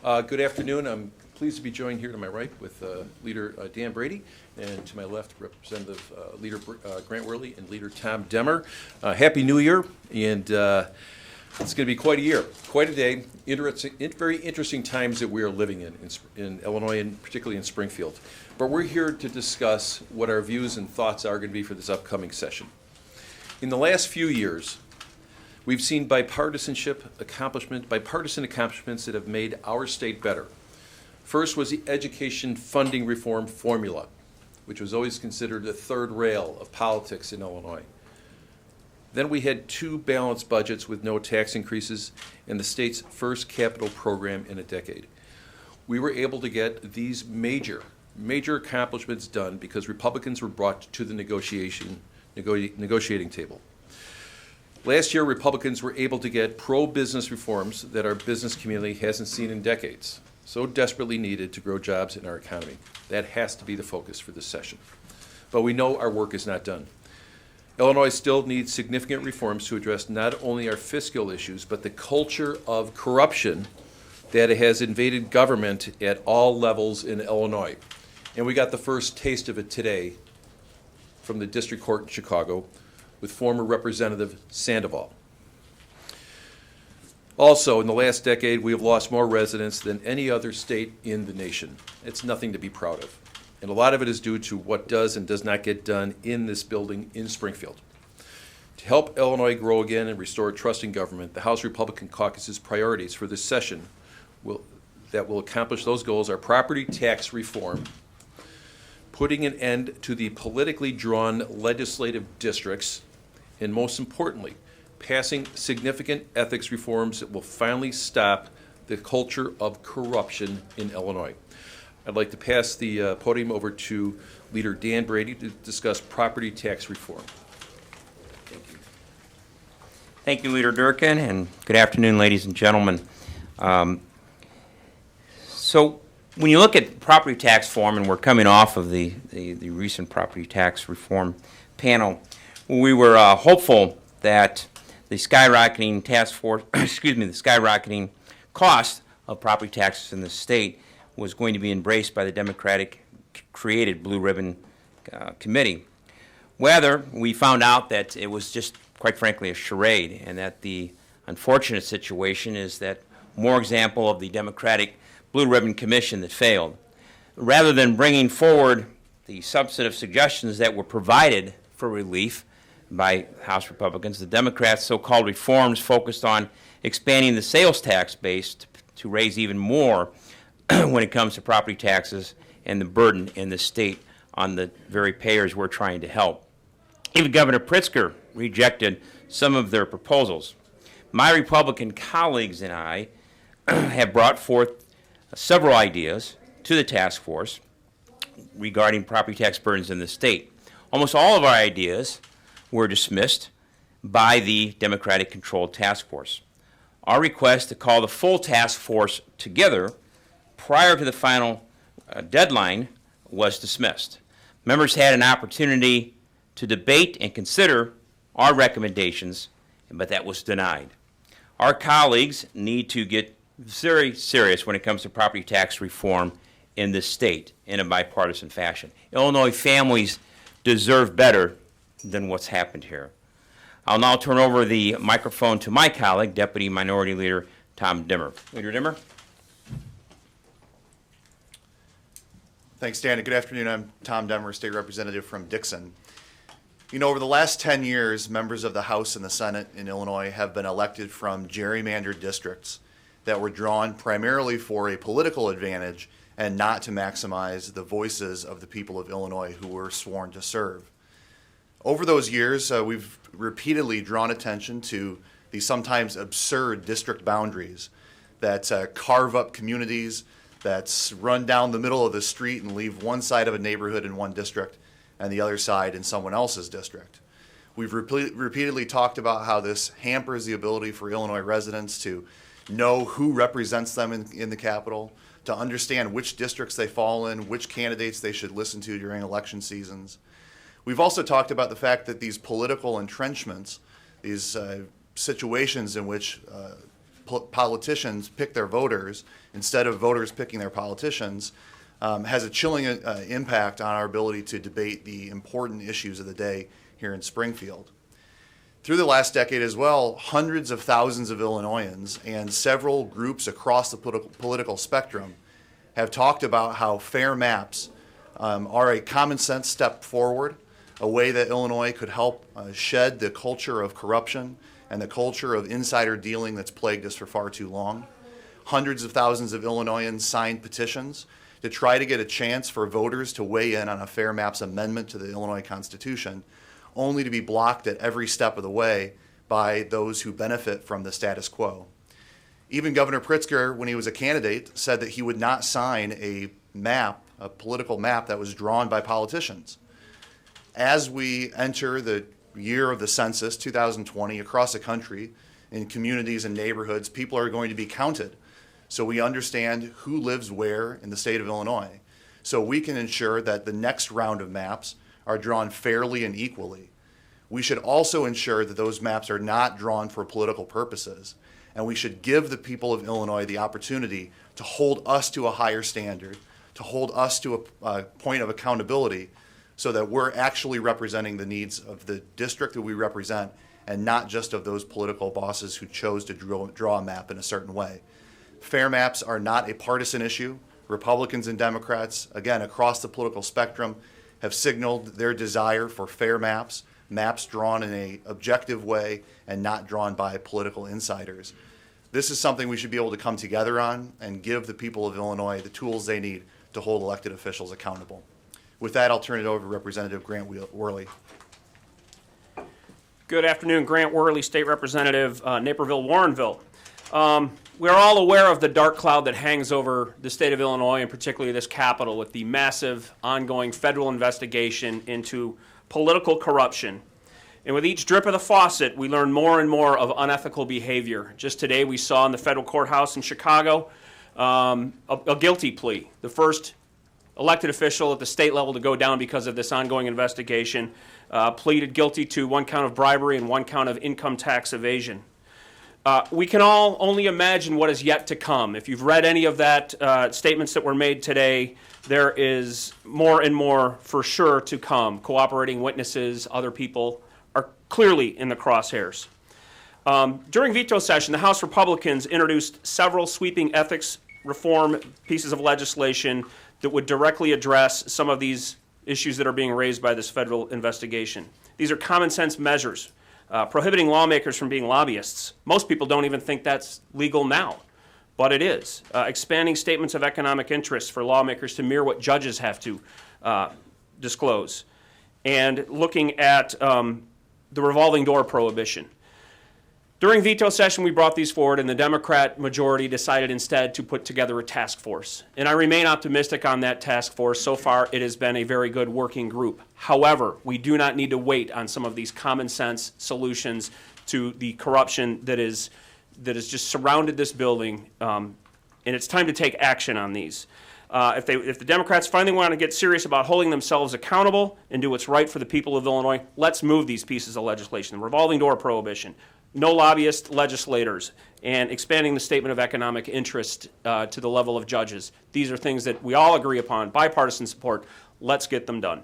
Good afternoon. I'm pleased to be joined here to my right with Leader Dan Brady, and to my left, Representative Leader Grant Worley and Leader Tom Demmer. Happy New Year, and it's going to be quite a year, quite a day. Very interesting times that we are living in Illinois, and particularly in Springfield. But we're here to discuss what our views and thoughts are going to be for this upcoming session. In the last few years, we've seen bipartisan accomplishments that have made our state better. First was the education funding reform formula, which was always considered the third rail of politics in Illinois. Then we had two balanced budgets with no tax increases and the state's first capital program in a decade. We were able to get these major accomplishments done because Republicans were brought to the negotiating table. Last year, Republicans were able to get pro-business reforms that our business community hasn't seen in decades, so desperately needed to grow jobs in our economy. That has to be the focus for this session. But we know our work is not done. Illinois still needs significant reforms to address not only our fiscal issues, but the culture of corruption that has invaded government at all levels in Illinois. And we got the first taste of it today from the district court in Chicago with former Representative Sandoval. Also, in the last decade, we have lost more residents than any other state in the nation. It's nothing to be proud of. And a lot of it is due to what does and does not get done in this building in Springfield. To help Illinois grow again and restore trust in government, the House Republican Caucus's priorities for this session that will accomplish those goals are property tax reform, putting an end to the politically drawn legislative districts, and most importantly, passing significant ethics reforms that will finally stop the culture of corruption in Illinois. I'd like to pass the podium over to Leader Dan Brady to discuss property tax reform. Thank you. Thank you, Leader Durkin, and good afternoon, ladies and gentlemen. So when you look at property tax reform, and we're coming off of the recent property tax reform panel, we were hopeful that the skyrocketing the skyrocketing cost of property taxes in the state was going to be embraced by the Democratic-created Blue Ribbon Committee. Whether we found out that it was just, quite frankly, a charade, and that the unfortunate situation is that more example of the Democratic Blue Ribbon Commission that failed. Rather than bringing forward the substantive suggestions that were provided for relief by House Republicans, the Democrats' so-called reforms focused on expanding the sales tax base to raise even more when it comes to property taxes and the burden in the state on the very payers we're trying to help. Even Governor Pritzker rejected some of their proposals. My Republican colleagues and I have brought forth several ideas to the task force regarding property tax burdens in the state. Almost all of our ideas were dismissed by the Democratic-controlled task force. Our request to call the full task force together prior to the final deadline was dismissed. Members had an opportunity to debate and consider our recommendations, but that was denied. Our colleagues need to get very serious when it comes to property tax reform in this state in a bipartisan fashion. Illinois families deserve better than what's happened here. I'll now turn over the microphone to my colleague, Deputy Minority Leader Tom Demmer. Leader Demmer. Thanks, Dan, and good afternoon. I'm Tom Demmer, State Representative from Dixon. You know, over the last 10 years, members of the House and the Senate in Illinois have been elected from gerrymandered districts that were drawn primarily for a political advantage and not to maximize the voices of the people of Illinois who were sworn to serve. Over those years, we've repeatedly drawn attention to the sometimes absurd district boundaries that carve up communities, that run down the middle of the street and leave one side of a neighborhood in one district and the other side in someone else's district. We've repeatedly talked about how this hampers the ability for Illinois residents to know who represents them in the Capitol, to understand which districts they fall in, which candidates they should listen to during election seasons. We've also talked about the fact that these political entrenchments, these situations in which politicians pick their voters instead of voters picking their politicians has a chilling impact on our ability to debate the important issues of the day here in Springfield. Through the last decade as well, hundreds of thousands of Illinoisans and several groups across the political spectrum have talked about how fair maps are a common sense step forward, a way that Illinois could help shed the culture of corruption and the culture of insider dealing that's plagued us for far too long. Hundreds of thousands of Illinoisans signed petitions to try to get a chance for voters to weigh in on a fair maps amendment to the Illinois Constitution, only to be blocked at every step of the way by those who benefit from the status quo. Even Governor Pritzker, when he was a candidate, said that he would not sign a map, a political map that was drawn by politicians. As we enter the year of the census, 2020, across the country, in communities and neighborhoods, people are going to be counted. So we understand who lives where in the state of Illinois. So we can ensure that the next round of maps are drawn fairly and equally. We should also ensure that those maps are not drawn for political purposes. And we should give the people of Illinois the opportunity to hold us to a higher standard, to hold us to a point of accountability, so that we're actually representing the needs of the district that we represent and not just of those political bosses who chose to draw a map in a certain way. Fair maps are not a partisan issue. Republicans and Democrats, again, across the political spectrum, have signaled their desire for fair maps, maps drawn in an objective way and not drawn by political insiders. This is something we should be able to come together on and give the people of Illinois the tools they need to hold elected officials accountable. With that, I'll turn it over to Representative Grant Worley. Good afternoon, Grant Worley, State Representative, Naperville-Warrenville. We are all aware of the dark cloud that hangs over the state of Illinois, and particularly this Capitol, with the massive ongoing federal investigation into political corruption. And with each drip of the faucet, we learn more and more of unethical behavior. Just today, we saw in the federal courthouse in Chicago a guilty plea, the first elected official at the state level to go down because of this ongoing investigation, pleaded guilty to 1 count of bribery and 1 count of income tax evasion. We can all only imagine what is yet to come. If you've read any of that statements that were made today, there is more and more for sure to come. Cooperating witnesses, other people are clearly in the crosshairs. During veto session, the House Republicans introduced several sweeping ethics reform pieces of legislation that would directly address some of these issues that are being raised by this federal investigation. These are common sense measures. Prohibiting lawmakers from being lobbyists. Most people don't even think that's legal now, but it is. Expanding statements of economic interest for lawmakers to mirror what judges have to disclose. And looking at the revolving door prohibition. During veto session, we brought these forward, and the Democrat majority decided instead to put together a task force. And I remain optimistic on that task force. So far, it has been a very good working group. However, we do not need to wait on some of these common sense solutions to the corruption that has just surrounded this building, and it's time to take action on these. If the Democrats finally want to get serious about holding themselves accountable and do what's right for the people of Illinois, let's move these pieces of legislation. The revolving door prohibition, no lobbyist legislators, and expanding the statement of economic interest to the level of judges. These are things that we all agree upon, bipartisan support. Let's get them done.